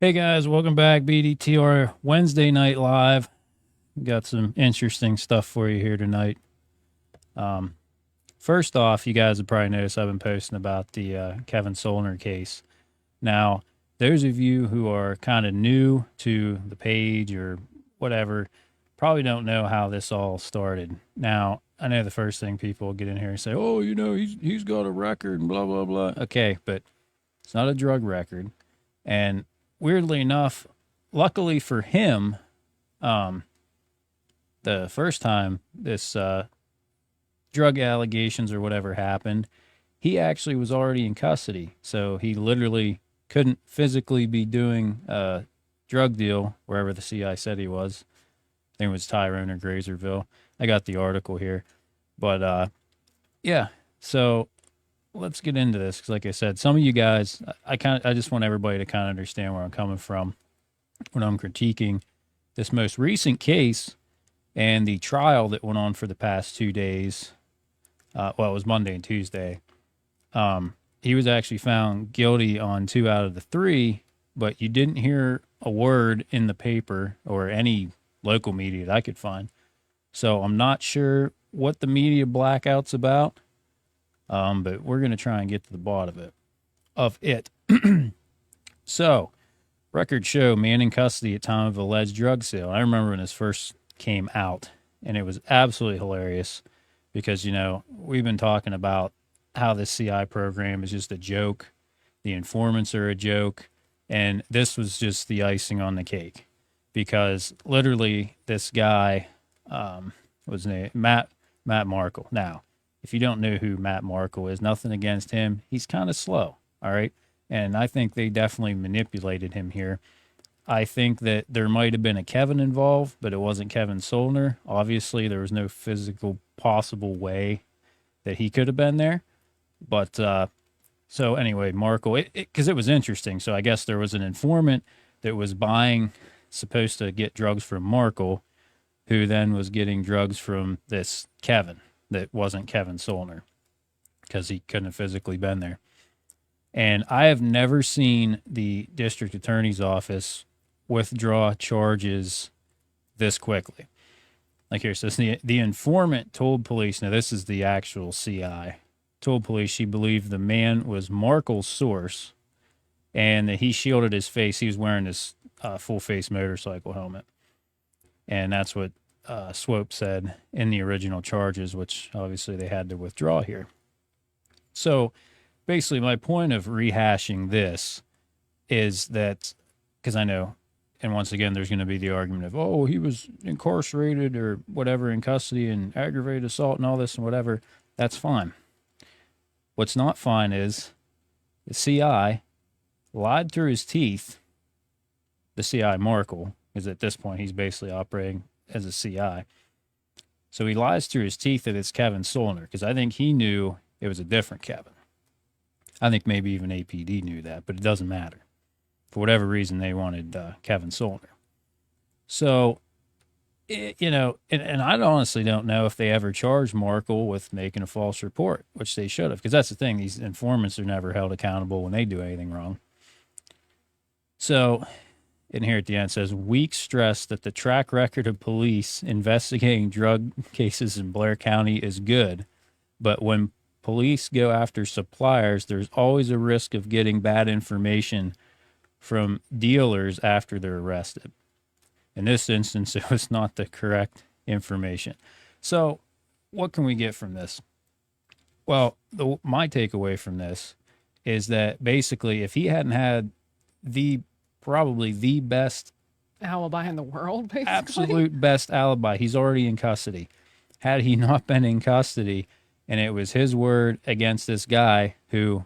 Hey guys, welcome back. BDTR Wednesday Night Live. Got some interesting stuff for you here tonight. Um, First off, you guys have probably noticed I've been posting about the Kevin Soellner case. Now, those of you who are kind of new to the page or whatever probably don't know how this all started. Now, I know the first thing people get in here and say, "Oh, he's got a record and blah blah blah." Okay, but it's not a drug record. And weirdly enough, luckily for him, um, the first time this drug allegations or whatever happened, he actually was already in custody. So he literally couldn't physically be doing a drug deal wherever the CI said he was. I think it was Tyrone or Grazerville. I got the article here. But yeah, so let's get into this because, like I said, some of you guys, I just want everybody to kind of understand where I'm coming from when I'm critiquing this most recent case and the trial that went on for the past 2 days. Well, it was Monday and Tuesday. He was actually found guilty on two out of the three, but you didn't hear a word in the paper or any local media that I could find. So I'm not sure what the media blackout's about, but we're going to try and get to the bottom of it. So, records show man in custody at time of alleged drug sale. I remember when this first came out, and it was absolutely hilarious because, we've been talking about how this CI program is just a joke. The informants are a joke. And this was just the icing on the cake because literally this guy was named Matt Markle. Now, if you don't know who Matt Markle is, nothing against him. He's kind of slow. All right. And I think they definitely manipulated him here. I think that there might have been a Kevin involved, but it wasn't Kevin Soellner. Obviously, there was no physical possible way that he could have been there. But so anyway, Markle, because it was interesting. So I guess there was an informant that was supposed to get drugs from Markle, who then was getting drugs from this Kevin that wasn't Kevin Soellner because he couldn't have physically been there. And I have never seen the district attorney's office withdraw charges this quickly. Like here it says, the informant told police, now this is the actual CI, told police she believed the man was Markle's source and that he shielded his face. He was wearing this full face motorcycle helmet. And that's what Swope said in the original charges, which obviously they had to withdraw here. So basically, my point of rehashing this is that because I know, and once again, there's going to be the argument of, oh, he was incarcerated or whatever in custody and aggravated assault and all this and whatever. That's fine. What's not fine is the CI lied through his teeth. The CI Markle, because at this point he's basically operating as a CI. So he lies through his teeth that it's Kevin Soellner because I think he knew it was a different Kevin. I think maybe even APD knew that, but it doesn't matter. For whatever reason, they wanted Kevin Soellner. So, and I honestly don't know if they ever charged Markle with making a false report, which they should have, because that's the thing. These informants are never held accountable when they do anything wrong. So, in here at the end, it says, Weeks stressed that the track record of police investigating drug cases in Blair County is good, but when police go after suppliers, there's always a risk of getting bad information from dealers after they're arrested. In this instance, it was not the correct information. So, what can we get from this? Well, my takeaway from this is that basically, if he hadn't had probably the best alibi in the world, basically. Absolute best alibi, he's already in custody. Had he not been in custody, and it was his word against this guy who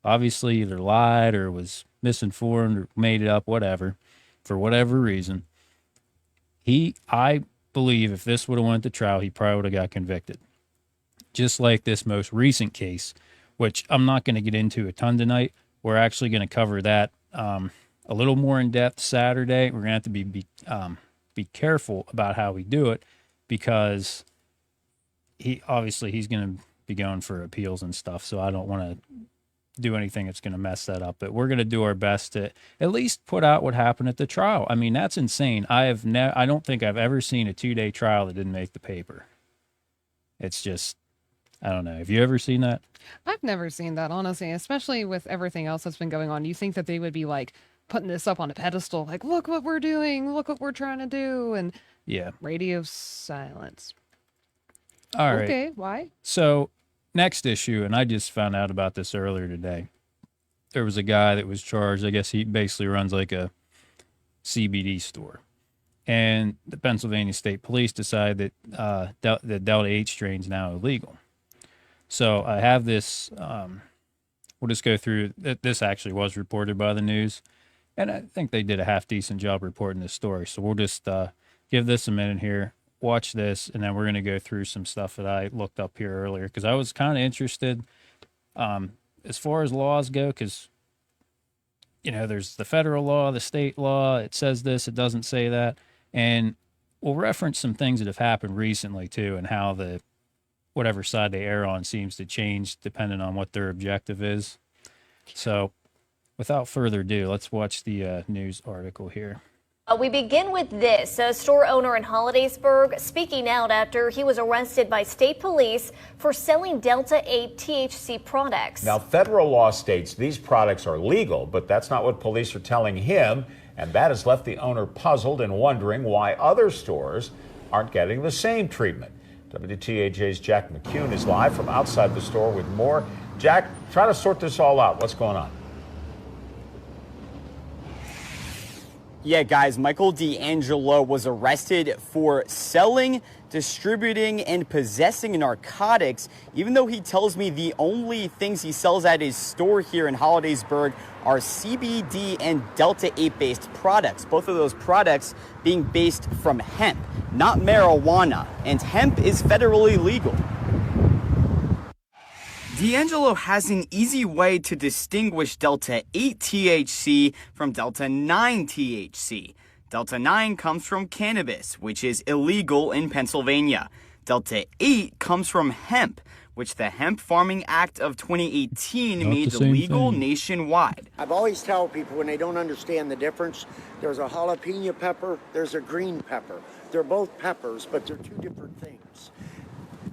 obviously either lied or was misinformed or made it up, whatever, for whatever reason. I believe if this would have went to trial, he probably would have got convicted. Just like this most recent case, which I'm not going to get into a ton tonight. We're actually going to cover that a little more in depth Saturday. We're going to have to be careful about how we do it because he's going to be going for appeals and stuff. So I don't want to do anything that's going to mess that up. But we're going to do our best to at least put out what happened at the trial. I mean, that's insane. I don't think I've ever seen a 2-day trial that didn't make the paper. It's just, I don't know. Have you ever seen that? I've never seen that, honestly, especially with everything else that's been going on. You think that they would be like putting this up on a pedestal, like, look what we're doing, look what we're trying to do, and Yeah. radio silence. All right. Okay, why? So, next issue, and I just found out about this earlier today. There was a guy that was charged. I guess he basically runs like a CBD store. And the Pennsylvania State Police decided that the Delta 8 strain is now illegal. So I have this. We'll just go through. This actually was reported by the news, and I think they did a half decent job reporting this story. So we'll just give this a minute here, watch this, and then we're going to go through some stuff that I looked up here earlier because I was kind of interested as far as laws go, because there's the federal law, the state law. It says this, it doesn't say that, and we'll reference some things that have happened recently too, and how the whatever side they err on seems to change depending on what their objective is. So without further ado, let's watch the news article here. We begin with this. A store owner in Hollidaysburg speaking out after he was arrested by state police for selling Delta 8 THC products. Now, federal law states these products are legal, but that's not what police are telling him. And that has left the owner puzzled and wondering why other stores aren't getting the same treatment. WTAJ's Jack McCune is live from outside the store with more. Jack, try to sort this all out. What's going on? Yeah, guys, Michael D'Angelo was arrested for selling, distributing, and possessing narcotics, even though he tells me the only things he sells at his store here in Hollidaysburg are CBD and Delta 8-based products, both of those products being based from hemp, not marijuana, and hemp is federally legal. D'Angelo has an easy way to distinguish Delta 8 THC from Delta 9 THC. Delta 9 comes from cannabis, which is illegal in Pennsylvania. Delta 8 comes from hemp, which the Hemp Farming Act of 2018 made legal nationwide. I've always tell people when they don't understand the difference, there's a jalapeno pepper, there's a green pepper. They're both peppers, but they're two different things.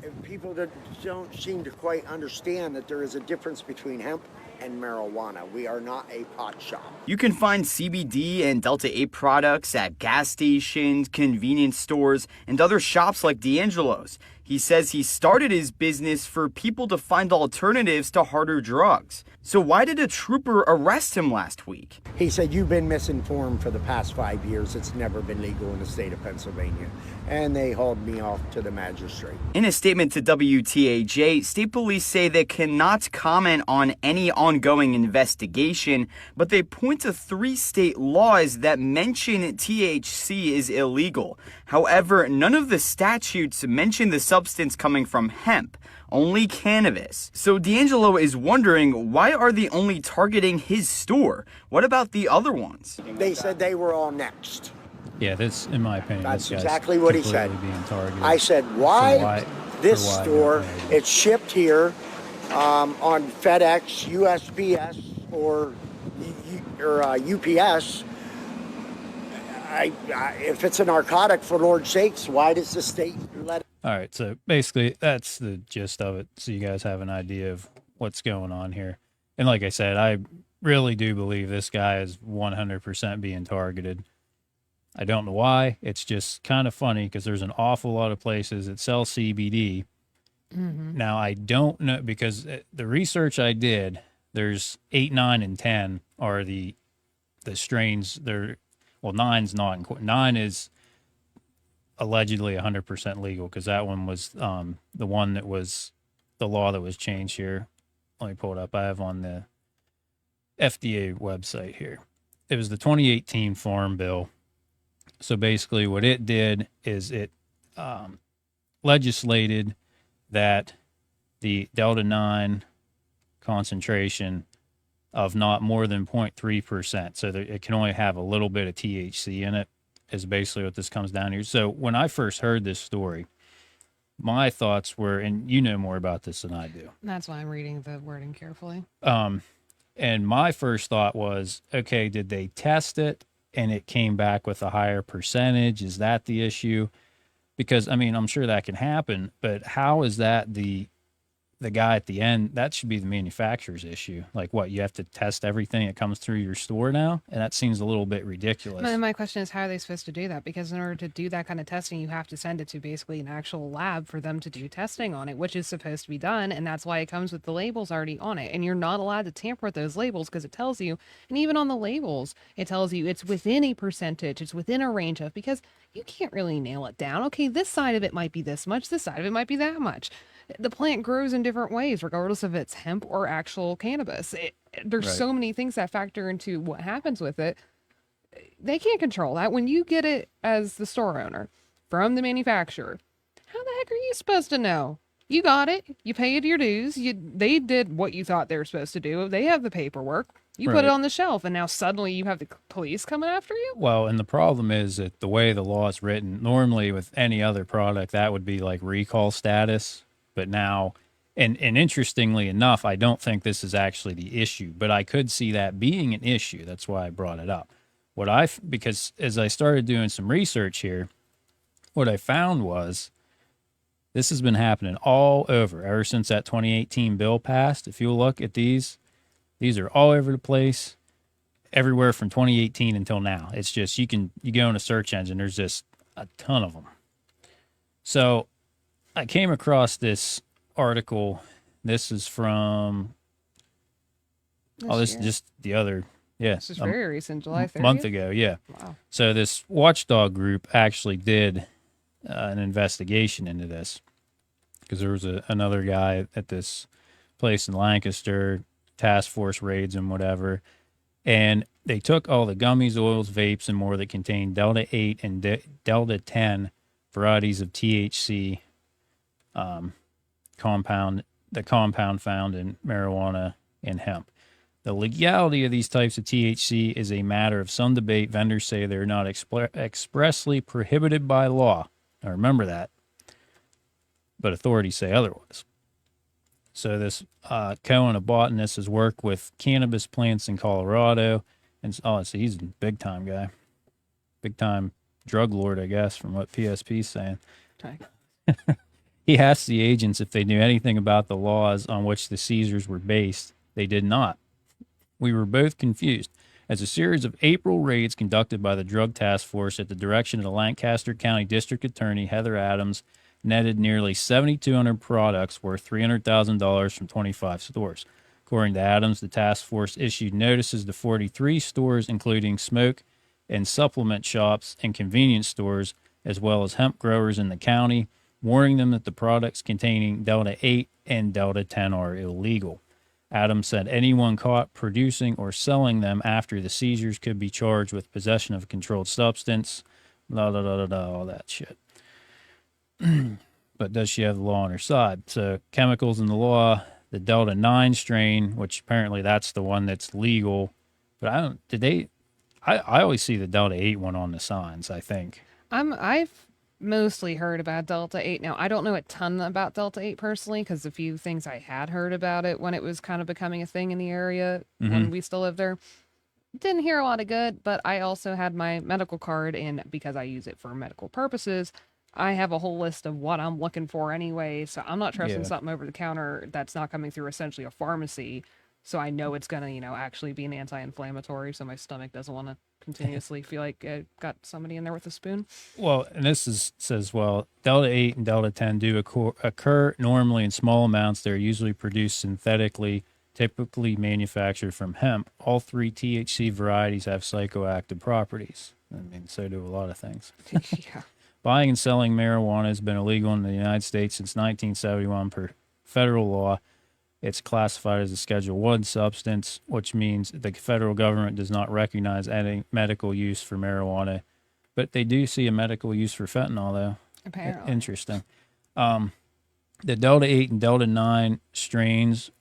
And people that don't seem to quite understand that there is a difference between hemp and marijuana. We are not a pot shop. You can find CBD and Delta 8 products at gas stations, convenience stores, and other shops like D'Angelo's. He says he started his business for people to find alternatives to harder drugs. So why did a trooper arrest him last week? He said, you've been misinformed for the past 5 years. It's never been legal in the state of Pennsylvania. And they hauled me off to the magistrate. In a statement to WTAJ, state police say they cannot comment on any ongoing investigation, but they point to 3 state laws that mention THC is illegal. However, none of the statutes mention the substance coming from hemp, only cannabis. So D'Angelo is wondering, why are they only targeting his store? What about the other ones? They said they were all next. Yeah, this, in my opinion, That's this guy's exactly what he said. being targeted. I said, why this why store? not? It's shipped here on FedEx, USPS, or UPS. If it's a narcotic, for Lord's sakes, why does the state let it? All right, so basically that's the gist of it, so you guys have an idea of what's going on here. And like I said, I really do believe this guy is 100% being targeted. I don't know why. It's just kind of funny because there's an awful lot of places that sell CBD. Mm-hmm. Now, I don't know, because the research I did, there's 8, 9, and 10 are the strains. Well, 9's not. 9 is allegedly 100% legal because that one was the one that was the law that was changed here. Let me pull it up. I have on the FDA website here. It was the 2018 Farm Bill. So basically what it did is it legislated that the Delta 9 concentration of not more than 0.3%. So that it can only have a little bit of THC in it is basically what this comes down to. So when I first heard this story, my thoughts were, and you know more about this than I do. That's why I'm reading the wording carefully. And my first thought was, okay, did they test it and it came back with a higher percentage? Is that the issue? Because I mean, I'm sure that can happen, but how is that the guy at the end? That should be the manufacturer's issue. Like, what, you have to test everything that comes through your store now? And that seems a little bit ridiculous. My question is, how are they supposed to do that? Because in order to do that kind of testing, you have to send it to basically an actual lab for them to do testing on it, which is supposed to be done. And that's why it comes with the labels already on it. And you're not allowed to tamper with those labels because it tells you, and even on the labels, it tells you it's within a percentage, it's within a range of, because you can't really nail it down. Okay, this side of it might be this much, this side of it might be that much. The plant grows in different ways, regardless if it's hemp or actual cannabis. There's Right. so many things that factor into what happens with it. They can't control that. When you get it as the store owner from the manufacturer, how the heck are you supposed to know? You got it. You paid your dues. They did what you thought they were supposed to do. They have the paperwork. You put Right. it on the shelf, and now suddenly you have the police coming after you? Well, and the problem is that the way the law is written, normally with any other product, that would be like recall status. But now, and interestingly enough, I don't think this is actually the issue, but I could see that being an issue. That's why I brought it up. Because as I started doing some research here, what I found was this has been happening all over ever since that 2018 bill passed. If you look at these are all over the place, everywhere from 2018 until now. It's just, you go in a search engine, there's just a ton of them. So I came across this article. This is from, this is year? just the other, yeah, This is very recent, July 30th. month ago, yeah. Wow. So this watchdog group actually did an investigation into this because there was another guy at this place in Lancaster, task force raids and whatever, and they took all the gummies, oils, vapes, and more that contained Delta 8 and Delta 10 varieties of THC compound found in marijuana and hemp. The legality of these types of THC is a matter of some debate. Vendors say they're not expressly prohibited by law. Now remember that. But authorities say otherwise. So this Cohen, a botanist, has worked with cannabis plants in Colorado. And so he's a big-time guy. Big-time drug lord, I guess, from what PSP's saying. Okay. He asked the agents if they knew anything about the laws on which the seizures were based. They did not. We were both confused. As a series of April raids conducted by the Drug Task Force at the direction of the Lancaster County District Attorney Heather Adams netted nearly 7,200 products worth $300,000 from 25 stores. According to Adams, the task force issued notices to 43 stores, including smoke and supplement shops and convenience stores, as well as hemp growers in the county, warning them that the products containing Delta 8 and Delta 10 are illegal. Adams said anyone caught producing or selling them after the seizures could be charged with possession of a controlled substance, all that shit. But does she have the law on her side? So chemicals in the law, the Delta 9 strain, which apparently that's the one that's legal. But I always see the Delta 8 one on the signs, I think. I've mostly heard about Delta 8. Now, I don't know a ton about Delta 8 personally, because a few things I had heard about it when it was kind of becoming a thing in the area when we still lived there. Didn't hear a lot of good, but I also had my medical card, and because I use it for medical purposes, I have a whole list of what I'm looking for anyway. So I'm not trusting Yeah. something over the counter that's not coming through essentially a pharmacy. So I know it's going to, actually be an anti-inflammatory, so my stomach doesn't want to continuously feel like I got somebody in there with a spoon. Well, and says, well, Delta 8 and Delta 10 do occur normally in small amounts. They're usually produced synthetically, typically manufactured from hemp. All three THC varieties have psychoactive properties. I mean, so do a lot of things. Yeah. Buying and selling marijuana has been illegal in the United States since 1971 per federal law. It's classified as a Schedule 1 substance, which means the federal government does not recognize any medical use for marijuana. But they do see a medical use for fentanyl, though. Apparently. Interesting. The Delta 8 and Delta 9 strains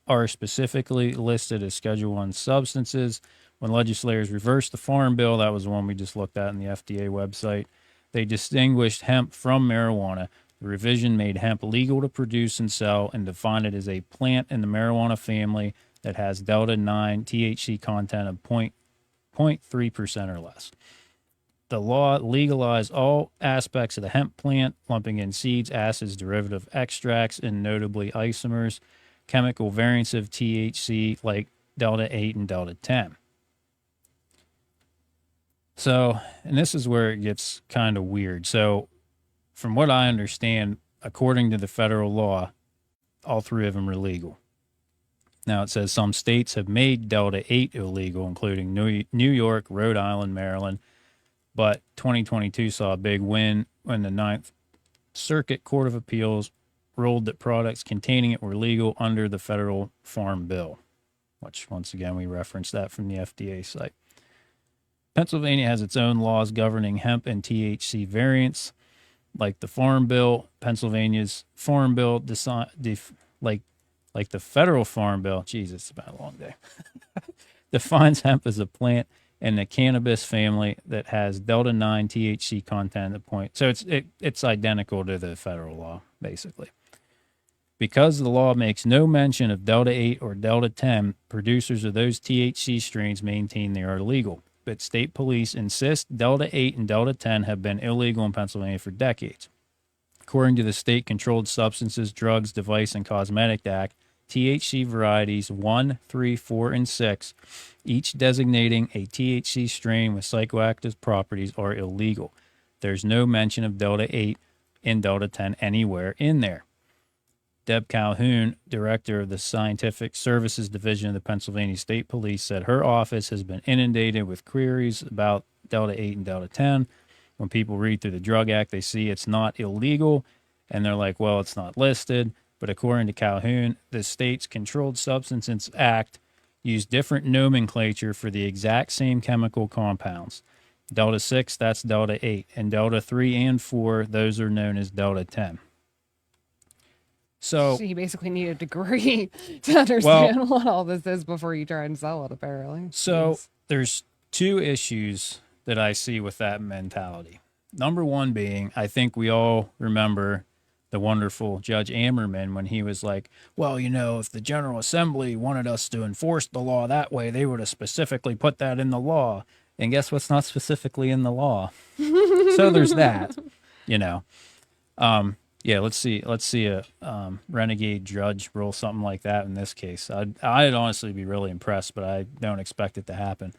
are specifically listed as Schedule 1 substances. When legislators reversed the Farm Bill, that was the one we just looked at in the FDA website, they distinguished hemp from marijuana. The revision made hemp legal to produce and sell and defined it as a plant in the marijuana family that has Delta 9 THC content of 0.3% or less. The law legalized all aspects of the hemp plant, lumping in seeds, acids, derivative extracts, and notably isomers, chemical variants of THC like Delta 8 and Delta 10. So, and this is where it gets kind of weird. So, from what I understand, according to the federal law, all three of them are legal. Now, it says some states have made Delta 8 illegal, including New York, Rhode Island, Maryland. But 2022 saw a big win when the Ninth Circuit Court of Appeals ruled that products containing it were legal under the federal Farm Bill, which, once again, we referenced that from the FDA site. Pennsylvania has its own laws governing hemp and THC variants. Like the Farm Bill, Pennsylvania's Farm Bill, like the federal Farm Bill, Jesus, it's been a long day, defines hemp as a plant in the cannabis family that has Delta 9 THC content at point. So it's identical to the federal law, basically. Because the law makes no mention of Delta 8 or Delta 10, producers of those THC strains maintain they are legal. But state police insist Delta 8 and Delta 10 have been illegal in Pennsylvania for decades. According to the State Controlled Substances, Drugs, Device, and Cosmetic Act, THC varieties 1, 3, 4, and 6, each designating a THC strain with psychoactive properties, are illegal. There's no mention of Delta 8 and Delta 10 anywhere in there. Deb Calhoun, director of the Scientific Services Division of the Pennsylvania State Police, said her office has been inundated with queries about Delta 8 and Delta 10. When people read through the Drug Act, they see it's not illegal, and they're like, well, it's not listed. But according to Calhoun, the state's Controlled Substances Act used different nomenclature for the exact same chemical compounds. Delta 6, that's Delta 8, and Delta 3 and 4, those are known as Delta 10. So you basically need a degree to understand what all this is before you try and sell it, apparently. So Jeez. there's two issues that I see with that mentality. Number one being, I think we all remember the wonderful Judge Ammerman when he was like, well, you know, if the General Assembly wanted us to enforce the law that way, they would have specifically put that in the law. And guess what's not specifically in the law? So there's that, you know. Yeah, let's see a renegade judge rule something like that in this case. I'd honestly be really impressed, but I don't expect it to happen.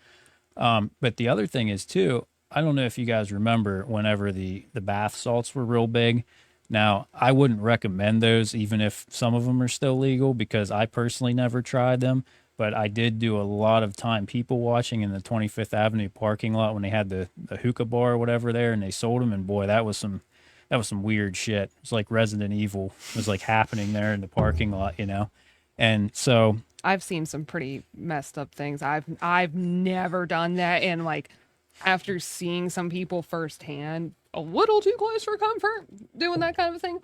But the other thing is, too, I don't know if you guys remember whenever the bath salts were real big. Now, I wouldn't recommend those, even if some of them are still legal, because I personally never tried them. But I did do a lot of time people watching in the 25th Avenue parking lot when they had the hookah bar or whatever there, and they sold them. And boy, that was some weird shit. It's like Resident Evil was like happening there in the parking lot, you know? And so I've seen some pretty messed up things. I've never done that. And like, after seeing some people firsthand, a little too close for comfort doing that kind of thing.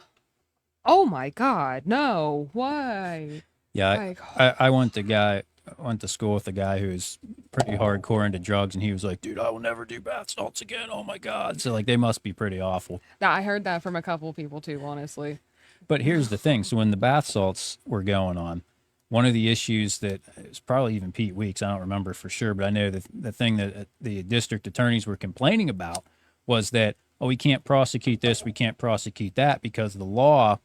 Oh my God, no, why? yeah, I went to school with a guy who's pretty hardcore into drugs, and he was like, dude, I will never do bath salts again. Oh my God. So like, they must be pretty awful. Now, I heard that from a couple of people too, honestly. But here's the thing. So when the bath salts were going on, one of the issues that it was probably even Pete Weeks, I don't remember for sure, but I know that the thing that the district attorneys were complaining about was that, oh, we can't prosecute this, we can't prosecute that, because the law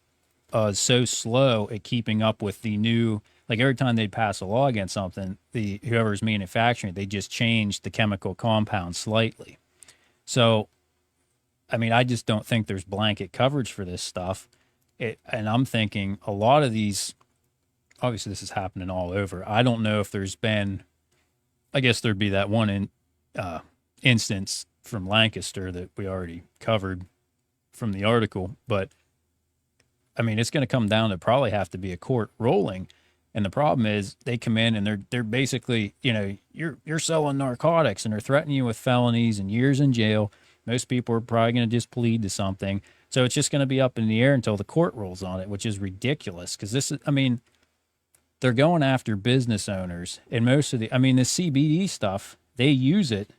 is so slow at keeping up with the new, like every time they'd pass a law against something, whoever's manufacturing it, they just changed the chemical compound slightly. So, I mean, I just don't think there's blanket coverage for this stuff. And I'm thinking a lot of these, obviously this is happening all over. I don't know if there's been, I guess there'd be that one instance from Lancaster that we already covered from the article. But, I mean, it's going to come down to probably have to be a court ruling. And the problem is they come in and they're basically, you know, you're selling narcotics, and they're threatening you with felonies and years in jail. Most people are probably going to just plead to something. So it's just going to be up in the air until the court rules on it, which is ridiculous. Because this is, I mean, they're going after business owners. And most of the CBD stuff, they use it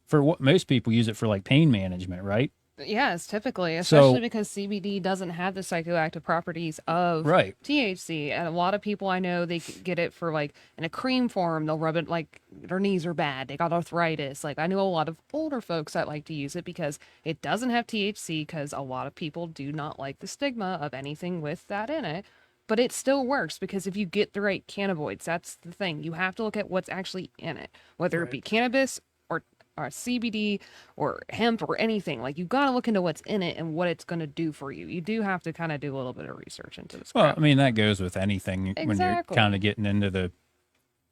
for what most people use it for, like pain management, right? Yes, typically, So- especially because CBD doesn't have the psychoactive properties of Right. THC. And a lot of people I know, they get it for like in a cream form. They'll rub it like their knees are bad. They got arthritis. Like I know a lot of older folks that like to use it because it doesn't have THC because a lot of people do not like the stigma of anything with that in it. But it still works because if you get the right cannabinoids, that's the thing. You have to look at what's actually in it, whether it be cannabis or CBD or hemp or anything. Like you got to look into what's in it and what it's going to do for you. You do have to kind of do a little bit of research into this. Well, crap. I mean, that goes with anything when you're Exactly. kind of getting into the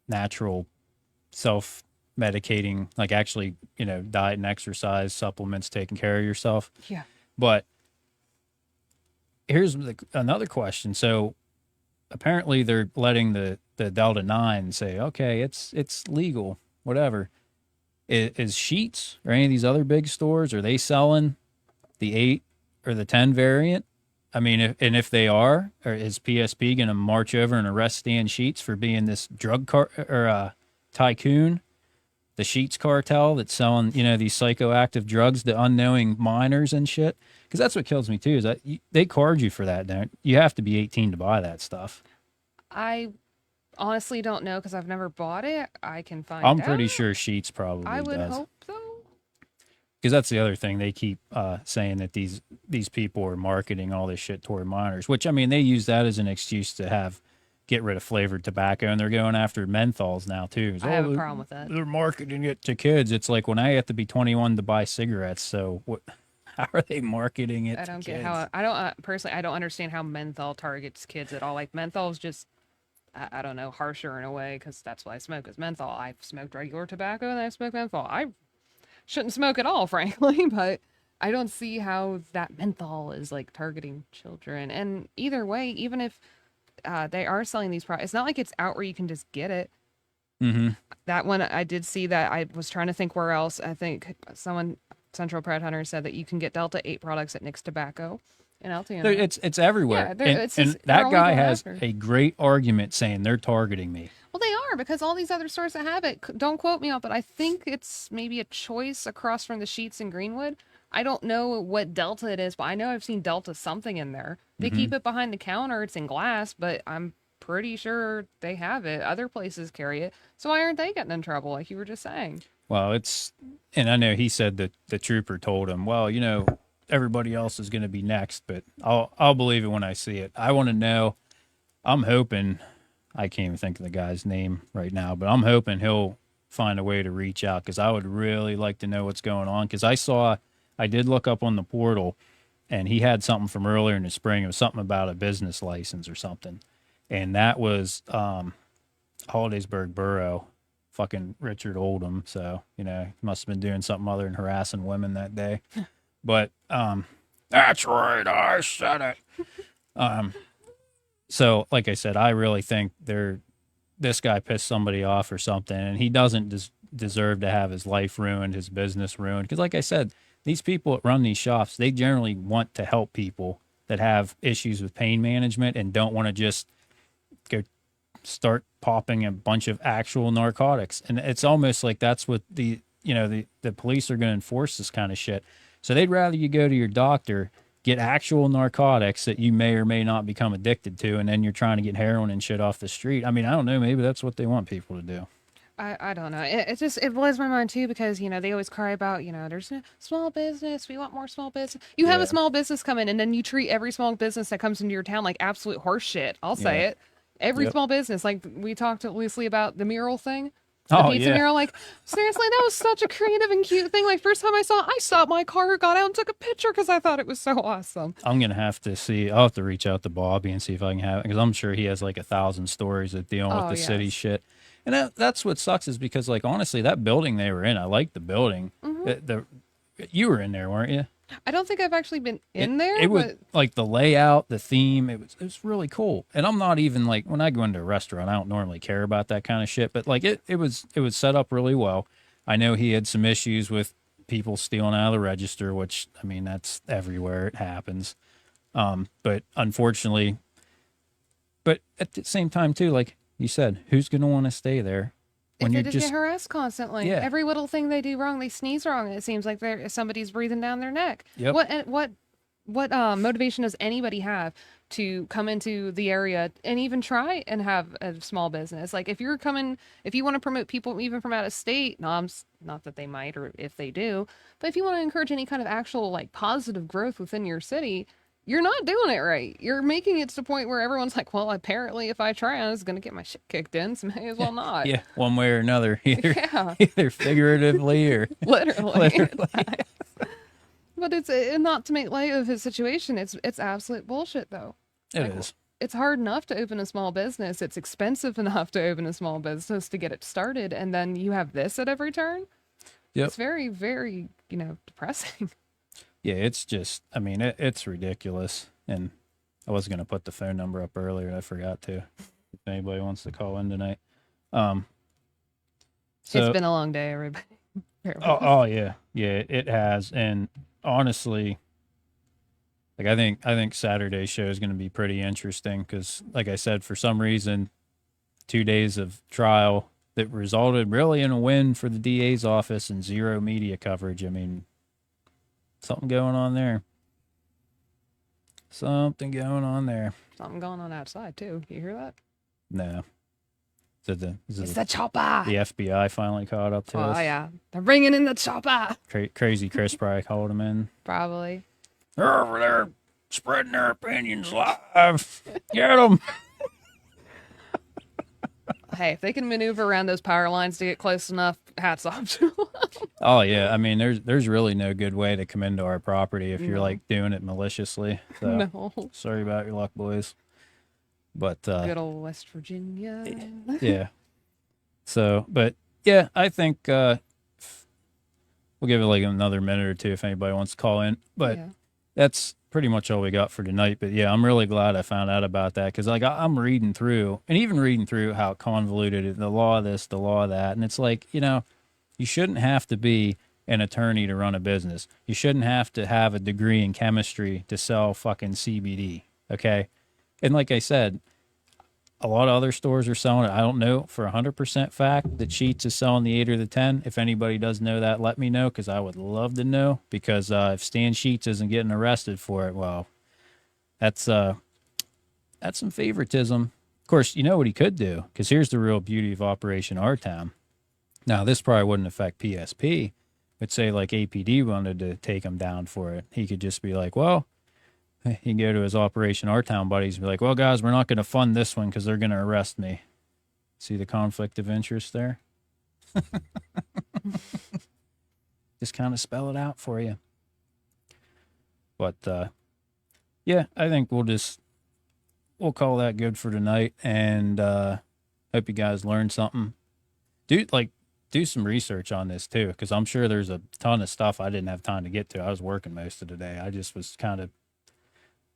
natural self medicating, like actually, diet and exercise, supplements, taking care of yourself. Yeah. But here's another question. So apparently they're letting the Delta 9 say, okay, it's legal, whatever. Is Sheetz or any of these other big stores, are they selling the 8 or the 10 variant? I mean, if they are, or is PSP going to march over and arrest Stan Sheetz for being this drug tycoon, the Sheetz cartel that's selling, these psychoactive drugs to unknowing minors and shit? Because that's what kills me too, is that they card you for that. Don't you have to be 18 to buy that stuff? I honestly don't know because I've never bought it. I can find I'm out. pretty sure Sheetz probably I would does. hope so. Because that's the other thing. They keep saying that these people are marketing all this shit toward minors, which, I mean, they use that as an excuse to get rid of flavored tobacco, and they're going after menthols now, too. I have a problem with that. They're marketing it to kids. It's like, when I have to be 21 to buy cigarettes, so what? How are they marketing it I to don't kids? get how. I don't personally. I don't understand how menthol targets kids at all. Like menthol is just, I don't know, harsher in a way because that's what I smoke is menthol. I've smoked regular tobacco and I've smoked menthol. I shouldn't smoke at all, frankly, but I don't see how that menthol is like targeting children. And either way, even if they are selling these products, it's not like it's out where you can just get it. Mm-hmm. That one I did see that. I was trying to think where else. I think someone, Central Pride Hunter, said that you can get Delta 8 products at Nick's Tobacco in Altoona. It's everywhere. Yeah, and it's and just- they're that only guy going has after. a great argument saying they're targeting me. Well, they are because all these other stores that have it, don't quote me on, but I think it's maybe a choice across from the Sheets in Greenwood. I don't know what Delta it is, but I know I've seen Delta something in there. They keep it behind the counter. It's in glass, but I'm pretty sure they have it. Other places carry it. So why aren't they getting in trouble like you were just saying? Well, and I know he said that the trooper told him, well, everybody else is going to be next, but I'll believe it when I see it. I want to know. I'm hoping, I can't even think of the guy's name right now, but I'm hoping he'll find a way to reach out because I would really like to know what's going on. Because I did look up on the portal, and he had something from earlier in the spring. It was something about a business license or something, and that was Hollidaysburg Borough, fucking Richard Oldham. So he must have been doing something other than harassing women that day. But that's right, I said it. So, like I said, I really think this guy pissed somebody off or something, and he doesn't deserve to have his life ruined, his business ruined. Because, like I said, these people that run these shops, they generally want to help people that have issues with pain management and don't want to just go start popping a bunch of actual narcotics. And it's almost like that's what the police are going to enforce this kind of shit. So they'd rather you go to your doctor, get actual narcotics that you may or may not become addicted to, and then you're trying to get heroin and shit off the street. I mean, I don't know. Maybe that's what they want people to do. I don't know. It blows my mind too because they always cry about there's a small business. We want more small business. You have a small business come in and then you treat every small business that comes into your town like absolute horse shit. I'll say it. Every small business, like we talked loosely about the mural thing. The pizza mural, like seriously, that was such a creative and cute thing. Like first time I saw it, I stopped my car, got out and took a picture because I thought it was so awesome. I'm gonna have to see. I'll have to reach out to Bobby and see if I can have it because I'm sure he has like 1,000 stories that dealing with the city shit. And that's what sucks is because like honestly, that building they were in, I like the building. You were in there, weren't you? I don't think I've actually been in there. It was but like the layout, the theme. It was really cool. And I'm not even like when I go into a restaurant, I don't normally care about that kind of shit. But like it was set up really well. I know he had some issues with people stealing out of the register, which I mean that's everywhere. It happens. But unfortunately, but at the same time too, like you said, who's going to want to stay there when If they you're just just get harassed constantly, Yeah. every little thing they do wrong, they sneeze wrong, and it seems like somebody's breathing down their neck. Yep. What motivation does anybody have to come into the area and even try and have a small business? Like if you want to promote people even from out of state, not that they might, or if they do, but if you want to encourage any kind of actual like positive growth within your city, you're not doing it right. You're making it to the point where everyone's like, well, apparently if I try, I was going to get my shit kicked in, so may as well not. yeah, one way or another, either Yeah. either figuratively or Literally. But it's not to make light of his situation. It's absolute bullshit, though. it is. It's hard enough to open a small business. It's expensive enough to open a small business to get it started, and then you have this at every turn. Yep. It's very, very, depressing. Yeah, it's just, I mean, it's ridiculous. And I was going to put the phone number up earlier. I forgot to. If anybody wants to call in tonight. So, It's been a long day, everybody. oh yeah. Yeah, it has. And honestly, like I think Saturday's show is going to be pretty interesting because, like I said, for some reason, 2 days of trial that resulted really in a win for the DA's office and zero media coverage. I mean, something going on there. Something going on there. Something going on outside, too. You hear that? No. Is It's it the chopper. the FBI finally caught up to Oh, us? yeah. They're bringing in the chopper. Crazy Chris probably called him in. Probably. They're over there spreading their opinions live. Get them. Hey, if they can maneuver around those power lines to get close enough, hats off to them. Oh yeah, I mean, there's really no good way to come into our property if you're like doing it maliciously. So No. sorry about your luck, boys. But Good old West Virginia. yeah. So, but yeah, I think we'll give it like another minute or two if anybody wants to call in. But Yeah. that's pretty much all we got for tonight. But yeah, I'm really glad I found out about that because like I'm reading through and even reading through how convoluted it, the law of this, the law of that, and it's like, you shouldn't have to be an attorney to run a business. You shouldn't have to have a degree in chemistry to sell fucking CBD. Okay. And like I said, a lot of other stores are selling it. I don't know for 100% fact that Sheetz is selling the 8 or the 10. If anybody does know that, let me know because I would love to know. Because if Stan Sheetz isn't getting arrested for it, well, that's some favoritism. Of course, you know what he could do? Because here's the real beauty of Operation Our Town. Now, this probably wouldn't affect PSP, but say like APD wanted to take him down for it. He could just be like, well, he can go to his Operation Our Town buddies and be like, well, guys, we're not going to fund this one because they're going to arrest me. See the conflict of interest there? Just kind of spell it out for you. But, yeah, I think we'll call that good for tonight. And hope you guys learned something. Do some research on this too, because I'm sure there's a ton of stuff I didn't have time to get to. I was working most of the day. I just was kind of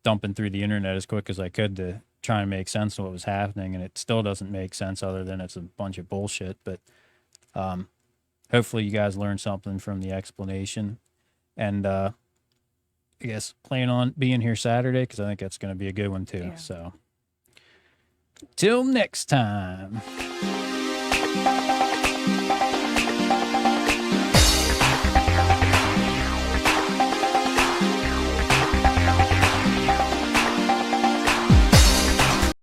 dumping through the internet as quick as I could to try and make sense of what was happening, and it still doesn't make sense other than it's a bunch of bullshit. But hopefully you guys learned something from the explanation, and I guess plan on being here Saturday because I think that's going to be a good one too. Yeah. So till next time.